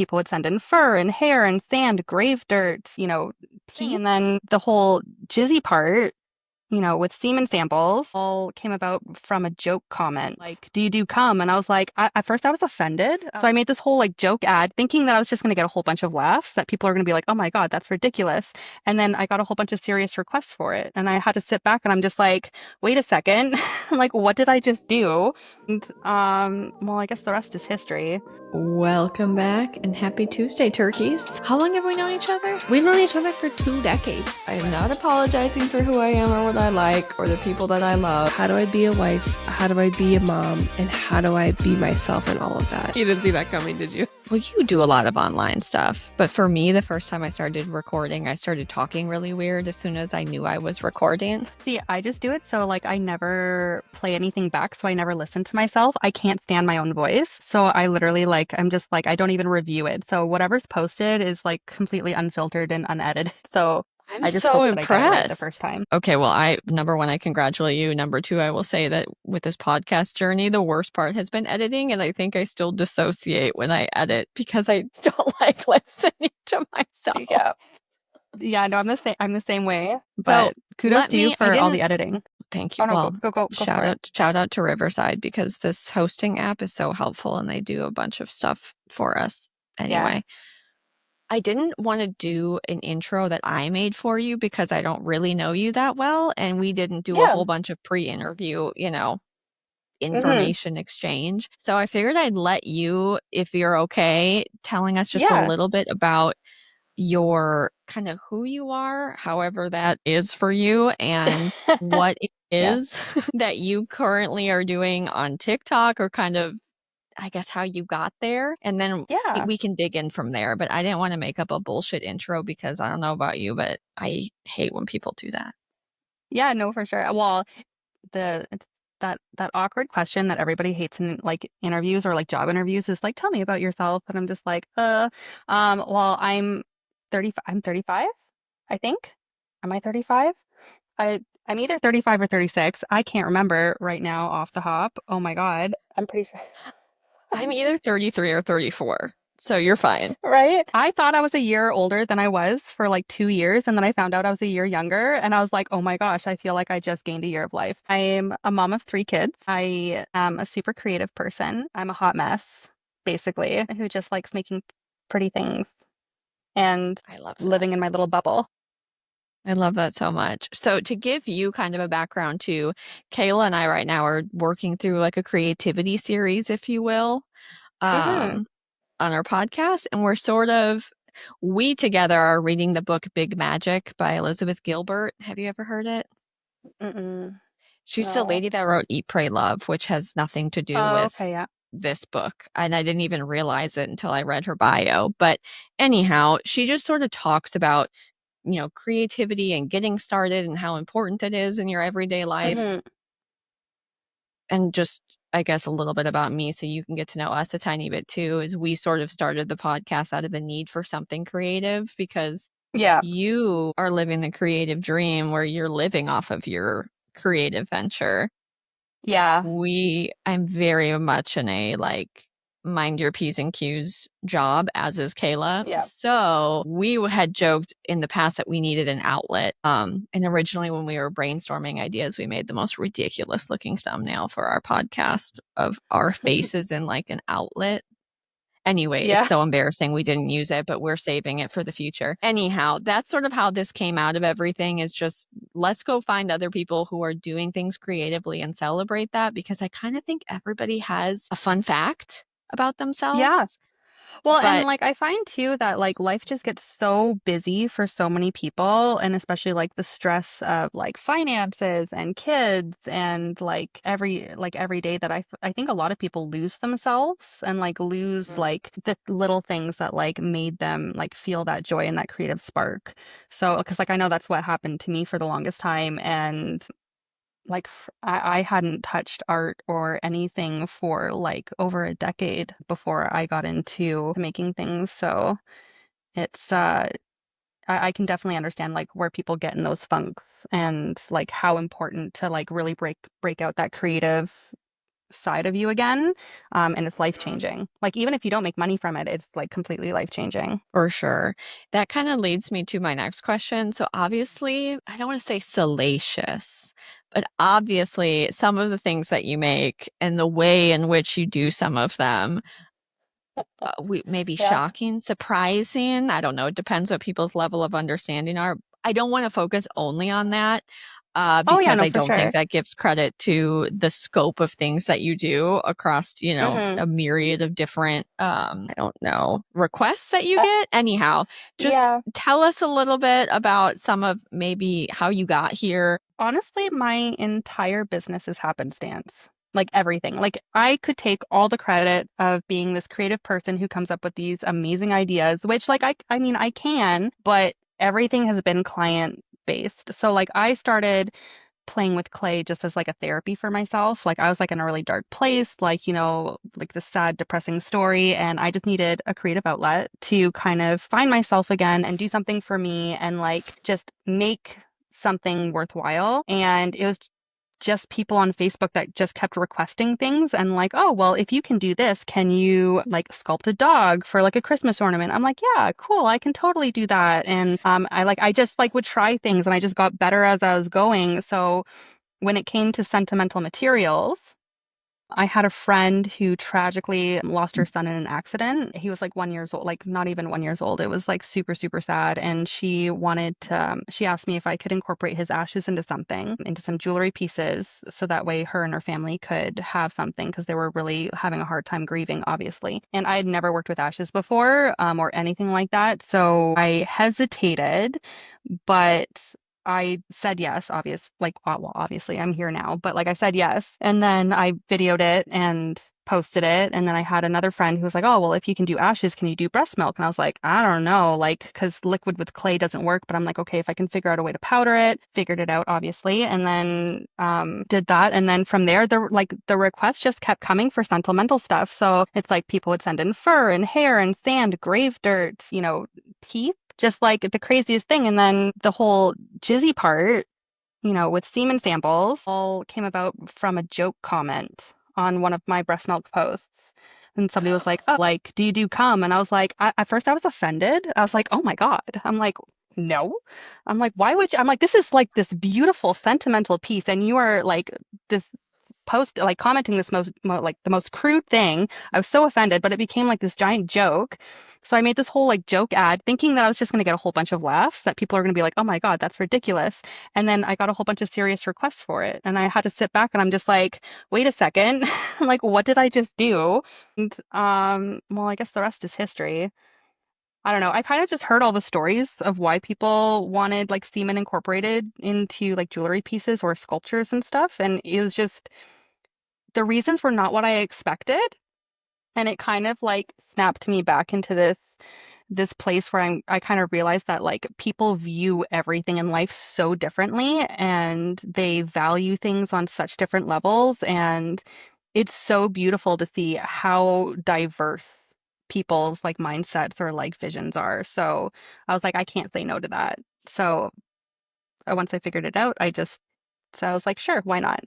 people would send in fur and hair and sand, grave dirt, tea. And then the whole Jizzy part, with semen samples all came about from a joke comment, like, do you do cum? And I was like, at first I was offended. So I made this whole like joke ad thinking that I was just going to get a whole bunch of laughs, that people are going to be like, oh my God, that's ridiculous. And then I got a whole bunch of serious requests for it. And I had to sit back and I'm just like, wait a second. I'm like, what did I just do? And, well, I guess the rest is history. Welcome back and happy Tuesday, turkeys. How long have we known each other? We've known each other for 2 decades. I am not apologizing for who I am or what I like or the people that I love. How do I be a wife? How do I be a mom? And how do I be myself and all of that? You didn't see that coming, did you? Well, you do a lot of online stuff. But for me, the first time I started recording, I started talking really weird as soon as I knew I was recording. See, I just do it so like I never play anything back, so I never listen to myself. I can't stand my own voice. So I literally I'm just like, I don't even review it. So whatever's posted is like completely unfiltered and unedited. So I just so hope that I get it right the impressed. first time. Okay, well, number one, I congratulate you. Number two, I will say that with this podcast journey, the worst part has been editing, and I think I still dissociate when I edit because I don't like listening to myself. Yeah, no, I'm the same way. But kudos to you for all the editing. Thank you. Oh, no, well, go shout out to Riverside because this hosting app is so helpful and they do a bunch of stuff for us. Anyway. Yeah. I didn't want to do an intro that I made for you because I don't really know you that well. And we didn't do a whole bunch of pre-interview, information exchange. So I figured I'd let you, if you're okay, telling us just a little bit about your kind of who you are, however that is for you, and what it is that you currently are doing on TikTok, or kind of, I guess, how you got there. And then we can dig in from there. But I didn't want to make up a bullshit intro because I don't know about you, but I hate when people do that. Yeah, no, for sure. Well, that awkward question that everybody hates in like interviews or like job interviews is like, tell me about yourself. And I'm just like, well, I'm 35, I think. Am I 35? I'm either 35 or 36. I can't remember right now off the hop. Oh my God. I'm pretty sure. I'm either 33 or 34. So you're fine. Right? I thought I was a year older than I was for like 2 years. And then I found out I was a year younger. And I was like, oh my gosh, I feel like I just gained a year of life. I'm a mom of 3 kids. I am a super creative person. I'm a hot mess, basically, who just likes making pretty things and living in my little bubble. I love that so much. So to give you kind of a background too, Kayla and I right now are working through like a creativity series, if you will, on our podcast. And we together are reading the book Big Magic by Elizabeth Gilbert. Have you ever heard it? She's the lady that wrote Eat, Pray, Love, which has nothing to do with this book. And I didn't even realize it until I read her bio. But anyhow, she just sort of talks about creativity and getting started and how important it is in your everyday life. And just, I guess, a little bit about me so you can get to know us a tiny bit too, is we sort of started the podcast out of the need for something creative because you are living the creative dream where you're living off of your creative venture. Yeah. I'm very much in a mind your P's and Q's job, as is Kayla. Yeah. So we had joked in the past that we needed an outlet. And originally when we were brainstorming ideas, we made the most ridiculous looking thumbnail for our podcast of our faces in like an outlet. Anyway, it's so embarrassing we didn't use it, but we're saving it for the future. Anyhow, that's sort of how this came out of everything, is just let's go find other people who are doing things creatively and celebrate that, because I kind of think everybody has a fun fact about themselves. Yeah. Well, and like I find too that like life just gets so busy for so many people, and especially like the stress of like finances and kids and like every day that I think a lot of people lose themselves and like lose like the little things that like made them like feel that joy and that creative spark. So because like I know that's what happened to me for the longest time, and like I hadn't touched art or anything for like over a decade before I got into making things. So it's I can definitely understand like where people get in those funks and like how important to like really break out that creative side of you again. And it's life changing. Like, even if you don't make money from it, it's like completely life changing. For sure. That kind of leads me to my next question. So obviously, I don't want to say salacious, but obviously some of the things that you make and the way in which you do some of them, maybe Yeah. shocking, surprising. I don't know. It depends what people's level of understanding are. I don't want to focus only on that. Oh, yeah, Because no, I for don't think sure. that gives credit to the scope of things that you do across, Hmm. a myriad of different, I don't know, requests that you get. Anyhow, just Yeah. tell us a little bit about some of maybe how you got here. Honestly, my entire business is happenstance. Like everything. Like I could take all the credit of being this creative person who comes up with these amazing ideas, which like I mean I can, but everything has been client based. So like I started playing with clay just as like a therapy for myself. Like I was like in a really dark place, like, like this sad, depressing story. And I just needed a creative outlet to kind of find myself again and do something for me and like just make something worthwhile. And it was just people on Facebook that just kept requesting things and like, oh, well, if you can do this, can you like sculpt a dog for like a Christmas ornament? I'm like, yeah, cool, I can totally do that. And I just like would try things and I just got better as I was going. So when it came to sentimental materials, I had a friend who tragically lost her son in an accident. He was like 1 years old, like not even 1 years old. It was like super, super sad. And she asked me if I could incorporate his ashes into something, into some jewelry pieces, so that way her and her family could have something because they were really having a hard time grieving, obviously. And I had never worked with ashes before, or anything like that. So I hesitated, but I said yes, well, obviously I'm here now, but like I said yes. And then I videoed it and posted it. And then I had another friend who was like, oh, well, if you can do ashes, can you do breast milk? And I was like, I don't know, like, because liquid with clay doesn't work. But I'm like, okay, if I can figure out a way to powder it, figured it out, obviously. And then did that. And then from there, the requests just kept coming for sentimental stuff. So it's like people would send in fur and hair and sand, grave dirt, teeth, just like the craziest thing. And then the whole Jizzy part, with semen samples, all came about from a joke comment on one of my breast milk posts. And somebody was like, oh, like, do you do cum? And I was like, at first I was offended. I was like, oh my God. I'm like, no. I'm like, why would you? I'm like, this is like this beautiful sentimental piece. And you are like this post like commenting this like the most crude thing. I was so offended, but it became like this giant joke. So I made this whole like joke ad thinking that I was just going to get a whole bunch of laughs, that people are going to be like, "Oh my God, that's ridiculous." And then I got a whole bunch of serious requests for it. And I had to sit back and I'm just like, "Wait a second. Like what did I just do?" And well, I guess the rest is history. I don't know. I kind of just heard all the stories of why people wanted like semen incorporated into like jewelry pieces or sculptures and stuff, and it was just the reasons were not what I expected. And it kind of like snapped me back into this place where I kind of realized that like people view everything in life so differently and they value things on such different levels. And it's so beautiful to see how diverse people's like mindsets or like visions are. So I was like, I can't say no to that. So once I figured it out, so I was like, sure, why not?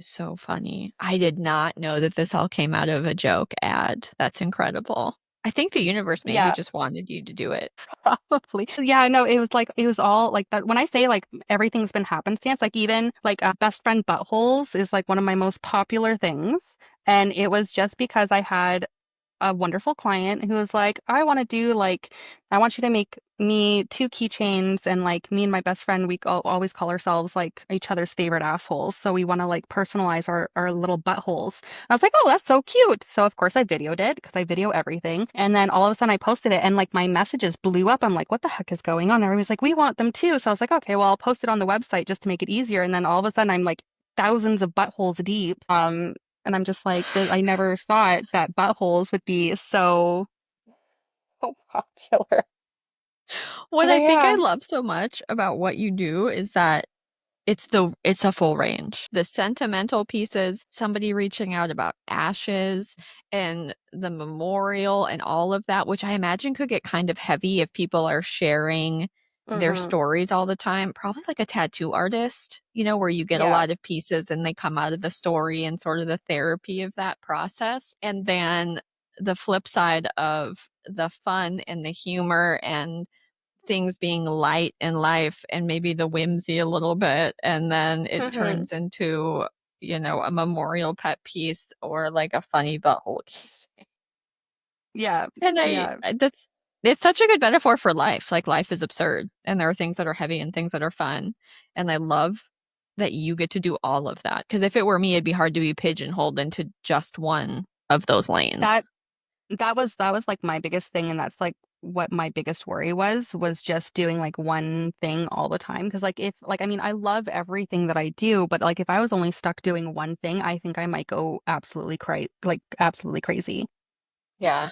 So funny. I did not know that this all came out of a joke ad. That's incredible. I think the universe maybe Yeah. just wanted you to do it. Probably. Yeah, no, it was all like that. When I say like everything's been happenstance, like even like best friend buttholes is like one of my most popular things. And it was just because I had a wonderful client who was like, I want you to make me two keychains, and like me and my best friend, always call ourselves like each other's favorite assholes. So we want to like personalize our little buttholes. And I was like, oh, that's so cute. So of course I videoed it because I video everything. And then all of a sudden I posted it and like my messages blew up. I'm like, what the heck is going on? Everybody's like, we want them too. So I was like, okay, well, I'll post it on the website just to make it easier. And then all of a sudden I'm like thousands of buttholes deep. And I'm just like, I never thought that buttholes would be so popular. What But I think I yeah, love so much about what you do is that it's a full range. The sentimental pieces, somebody reaching out about ashes and the memorial and all of that, which I imagine could get kind of heavy if people are sharing their Mm-hmm. stories all the time, probably like a tattoo artist, where you get a Yeah. lot of pieces and they come out of the story and sort of the therapy of that process. And then the flip side of the fun and the humor and things being light in life and maybe the whimsy a little bit. And then it Mm-hmm. turns into, a memorial pet piece or like a funny butthole. Yeah. And Yeah. it's such a good metaphor for life. Like life is absurd and there are things that are heavy and things that are fun. And I love that you get to do all of that. Because if it were me, it'd be hard to be pigeonholed into just one of those That lanes. that was like my biggest thing, and that's like what my biggest worry was just doing like one thing all the time. Because like if like I mean I love everything that I do, but like if I was only stuck doing one thing, I think I might go absolutely crazy. Yeah.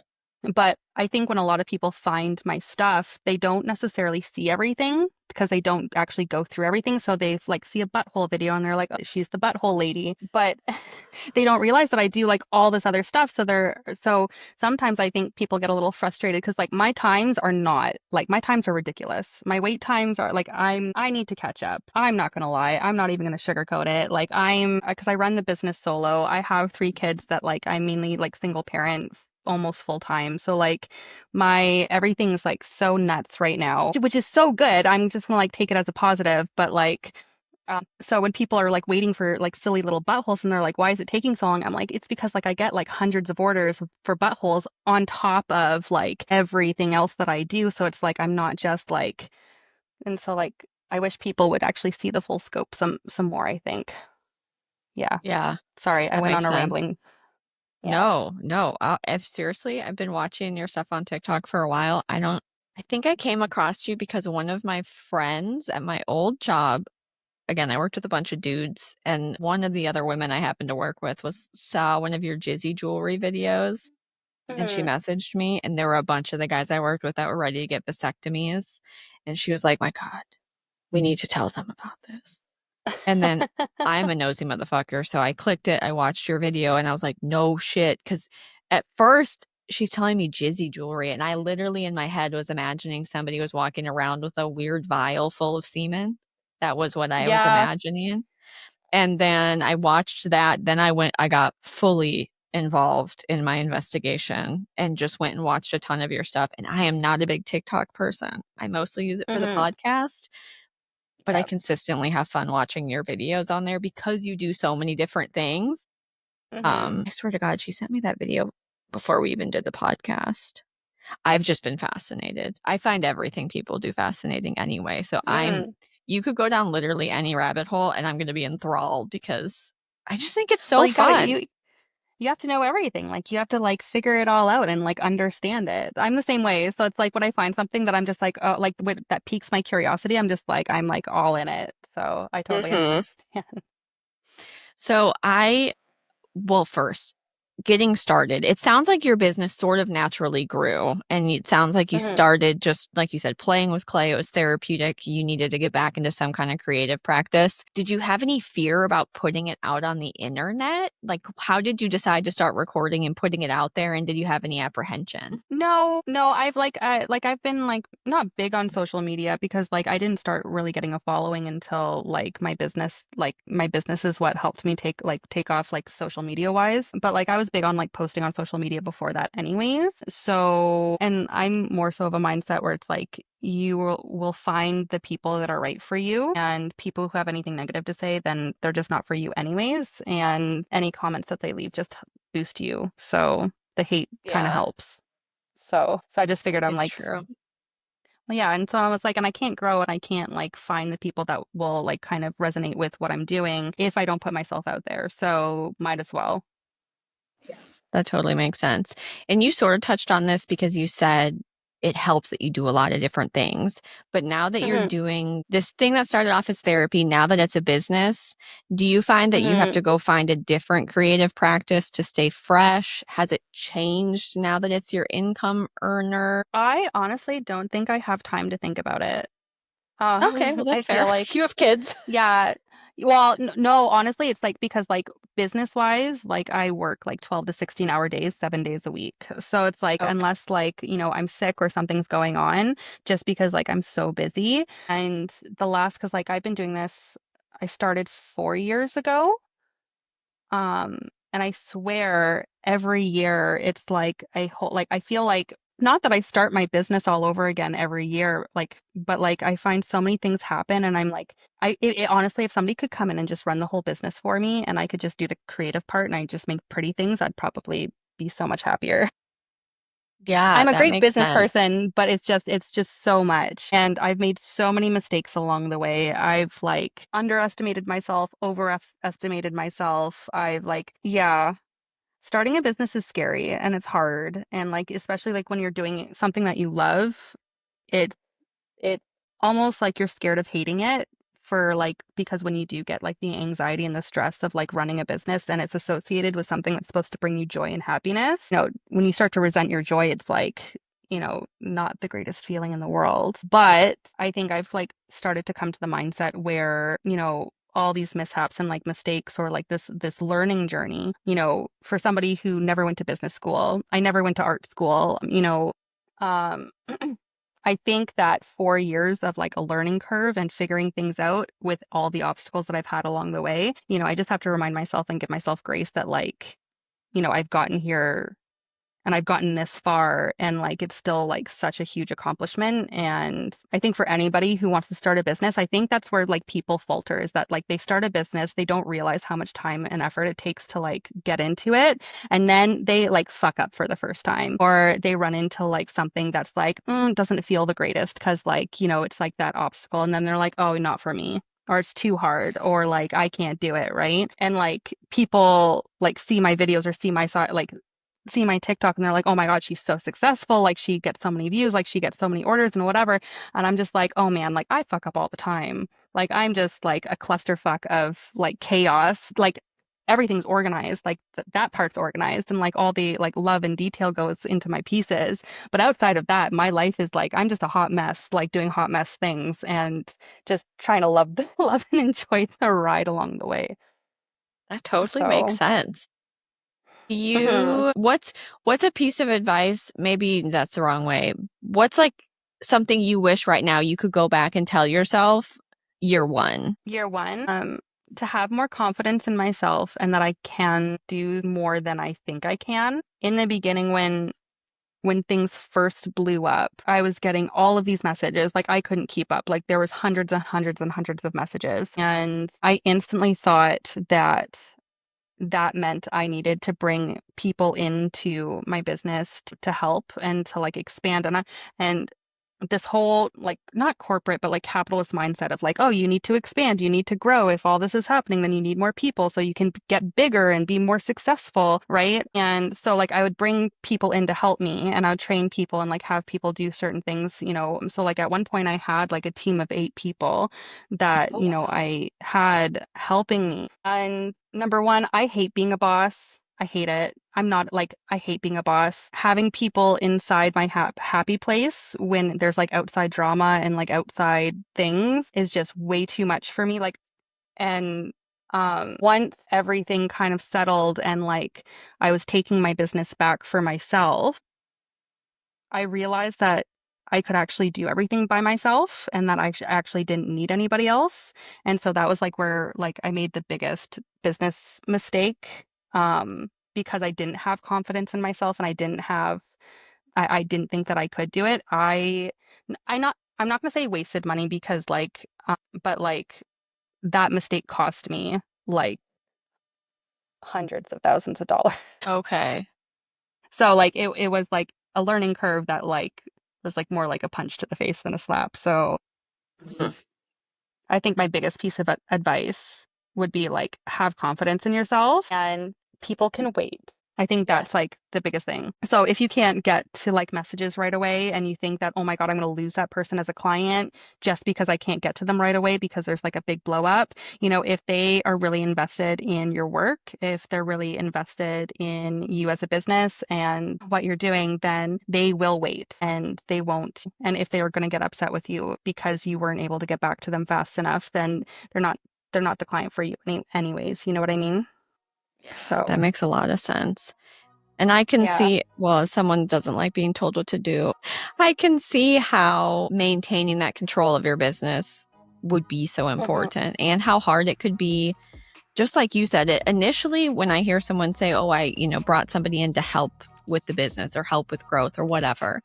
But I think when a lot of people find my stuff, they don't necessarily see everything because they don't actually go through everything. So they like see a butthole video and they're like, oh, she's the butthole lady. But they don't realize that I do like all this other stuff. So sometimes I think people get a little frustrated because like my times are ridiculous. My wait times are like I need to catch up. I'm not gonna lie. I'm not even gonna sugarcoat it. Like I'm because I run the business solo. I have three kids that like I'm mainly like single parent almost full time. So like my everything's like so nuts right now, which is so good. I'm just gonna like take it as a positive, but like so when people are like waiting for like silly little buttholes and they're like, why is it taking so long? I'm like, it's because like I get like hundreds of orders for buttholes on top of like everything else that I do. So it's like I'm not just like, and so like I wish people would actually see the full scope some more, I think. Yeah. Yeah, Sorry, I that went on makes a sense. rambling. Yeah. No, no. If seriously, I've been watching your stuff on TikTok for a while. I think I came across you because one of my friends at my old job, again, I worked with a bunch of dudes, and one of the other women I happened to work with saw one of your Jizzy jewelry videos, and she Hmm. messaged me, and there were a bunch of the guys I worked with that were ready to get vasectomies, and she was like, "My God, we need to tell them about this." And then I'm a nosy motherfucker, so I clicked it, I watched your video, and I was like, "No shit," because at first she's telling me Jizzy jewelry, and I literally in my head was imagining somebody was walking around with a weird vial full of semen. That was what I was Yeah. imagining. And then I watched that. Then I got fully involved in my investigation and just went and watched a ton of your stuff. And I am not a big TikTok person. I mostly use it for the Hmm. podcast, but I Yeah. consistently have fun watching your videos on there because you do so many different things. Hmm. I swear to God, she sent me that video before we even did the podcast. I've just been fascinated. I find everything people do fascinating anyway. So Hmm. you could go down literally any rabbit hole and I'm going to be enthralled because I just think it's Well, so fun. you have to know everything. Like you have to like figure it all out and like understand it. I'm the same way. So it's like when I find something that I'm just like that piques my curiosity, I'm like all in it. So I totally hmm understand. So well, first, getting started, it sounds like your business sort of naturally grew. And it sounds like you Hmm. started just, like you said, playing with clay. It was therapeutic. You needed to get back into some kind of creative practice. Did you have any fear about putting it out on the internet? Like, how did you decide to start recording and putting it out there? And did you have any apprehension? No, no, I've been like not big on social media because like I didn't start really getting a following until like my business is what helped me take off like social media wise. But like I was big on like posting on social media before that anyways. So, and I'm more so of a mindset where it's like you will find the people that are right for you, and people who have anything negative to say, then they're just not for you anyways. And any comments that they leave just boost you. So the hate kind of Yeah, helps. So I just figured I'm it's like, true. well, yeah. And so I was like, and I can't grow and I can't like find the people that will like kind of resonate with what I'm doing if I don't put myself out there. So might as well. That totally makes sense. And you sort of touched on this because you said it helps that you do a lot of different things. But now that you're Hmm. doing this thing that started off as therapy, now that it's a business, do you find that you have Hmm. to go find a different creative practice to stay fresh? Has it changed now that it's your income earner? I honestly don't think I have time to think about it. Okay, well, I that's fair. feel like You have kids. yeah. Well, no, honestly, it's like because like business wise, like I work like 12 to 16-hour days, 7 days a week. So it's like, Okay. unless like, I'm sick or something's going on, just because like I'm so busy. And because like I've been doing this, I started 4 years ago. Um, and I swear every year it's like I feel like not that I start my business all over again every year, like, but like I find so many things happen and I'm like, honestly, if somebody could come in and just run the whole business for me and I could just do the creative part and I just make pretty things, I'd probably be so much happier. Yeah, I'm a that great makes business sense. person, but it's just so much. And I've made so many mistakes along the way. I've like underestimated myself, overestimated myself. Yeah, starting a business is scary and it's hard. And like, especially like when you're doing something that you love, it it almost like you're scared of hating it for like because when you do get like the anxiety and the stress of like running a business and it's associated with something that's supposed to bring you joy and happiness, when you start to resent your joy, it's like, not the greatest feeling in the world. But I think I've like started to come to the mindset where, all these mishaps and like mistakes or like this learning journey, for somebody who never went to business school, I never went to art school, um I think that 4 years of like a learning curve and figuring things out with all the obstacles that I've had along the way, I just have to remind myself and give myself grace that like, I've gotten here and I've gotten this far and like it's still like such a huge accomplishment. And I think for anybody who wants to start a business, I think that's where like people falter is that like they start a business, they don't realize how much time and effort it takes to like get into it. And then they like fuck up for the first time or they run into like something that's like, doesn't feel the greatest because like, it's like that obstacle. And then they're like, oh, not for me or it's too hard or like I can't do it, right? And like people like see my videos or see my TikTok and they're like, oh my God, she's so successful. Like she gets so many views, like she gets so many orders and whatever. And I'm just like, oh man, like I fuck up all the time. Like I'm just like a clusterfuck of like chaos. Like everything's organized, like that part's organized and like all the like love and detail goes into my pieces. But outside of that, my life is like I'm just a hot mess, like doing hot mess things and just trying to love love and enjoy the ride along the way. That totally makes So, sense. mhm. What's a piece of advice? Maybe that's the wrong way. What's like something you wish right now you could go back and tell yourself year one? Year one, to have more confidence in myself and that I can do more than I think I can. In the beginning, when things first blew up, I was getting all of these messages, like I couldn't keep up. Like there was hundreds and hundreds and hundreds of messages. And I instantly thought that meant I needed to bring people into my business to help and to like expand and this whole like not corporate but like capitalist mindset of like, oh, you need to expand, you need to grow. If all this is happening, then you need more people so you can get bigger and be more successful, right? And so like I would bring people in to help me and I would train people and like have people do certain things, so like at one point I had like a team of 8 people that, Oh, wow. I had helping me. And number one, I hate being a boss. I hate it. I'm not like, I hate being a boss. Having people inside my happy place when there's like outside drama and like outside things is just way too much for me. Like, and once everything kind of settled and like I was taking my business back for myself, I realized that I could actually do everything by myself and that I actually didn't need anybody else. And so that was like where like I made the biggest business mistake because I didn't have confidence in myself and I didn't think that I could do it. I'm not gonna say wasted money because like but like that mistake cost me like hundreds of thousands of dollars. Okay. So like it was like a learning curve that like was like more like a punch to the face than a slap. So Mhm. I think my biggest piece of advice would be like have confidence in yourself and people can wait. I think Yes. that's like the biggest thing. So if you can't get to like messages right away and you think that, oh my God, I'm going to lose that person as a client just because I can't get to them right away because there's like a big blow up, if they are really invested in your work, if they're really invested in you as a business and what you're doing, then they will wait and they won't. And if they are going to get upset with you because you weren't able to get back to them fast enough, then they're not they're not the client for you anyways. You know what I mean? So that makes a lot of sense. And I can see, well, as someone doesn't like being told what to do, I can see how maintaining that control of your business would be so important and how hard it could be. Just like you said, it initially, when I hear someone say, oh, I, brought somebody in to help with the business or help with growth or whatever,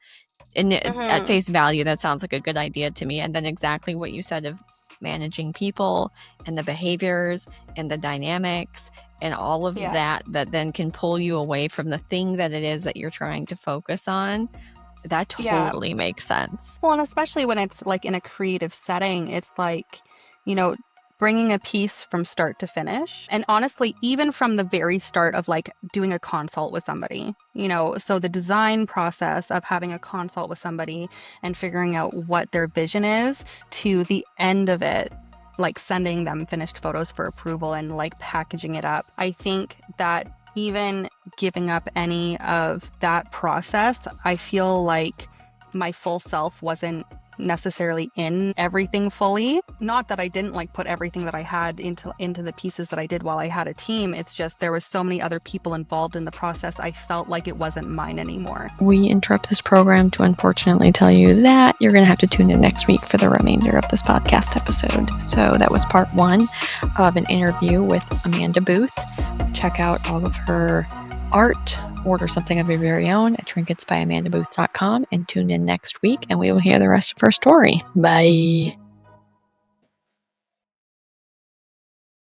and at face value, that sounds like a good idea to me. And then exactly what you said of managing people and the behaviors and the dynamics and all of that then can pull you away from the thing that it is that you're trying to focus on. That totally makes sense. Well, and especially when it's like in a creative setting, it's like, bringing a piece from start to finish. And honestly, even from the very start of like doing a consult with somebody, so the design process of having a consult with somebody and figuring out what their vision is to the end of it, like sending them finished photos for approval and like packaging it up. I think that even giving up any of that process, I feel like my full self wasn't necessarily in everything fully. Not that I didn't like put everything that I had into the pieces that I did while I had a team. It's just there was so many other people involved in the process. I felt like it wasn't mine anymore. We interrupt this program to unfortunately tell you that you're going to have to tune in next week for the remainder of this podcast episode. So that was part 1 of an interview with Amanda Booth. Check out all of her art, order something of your very own at trinketsbyamandabooth.com, and tune in next week and we will hear the rest of her story. Bye.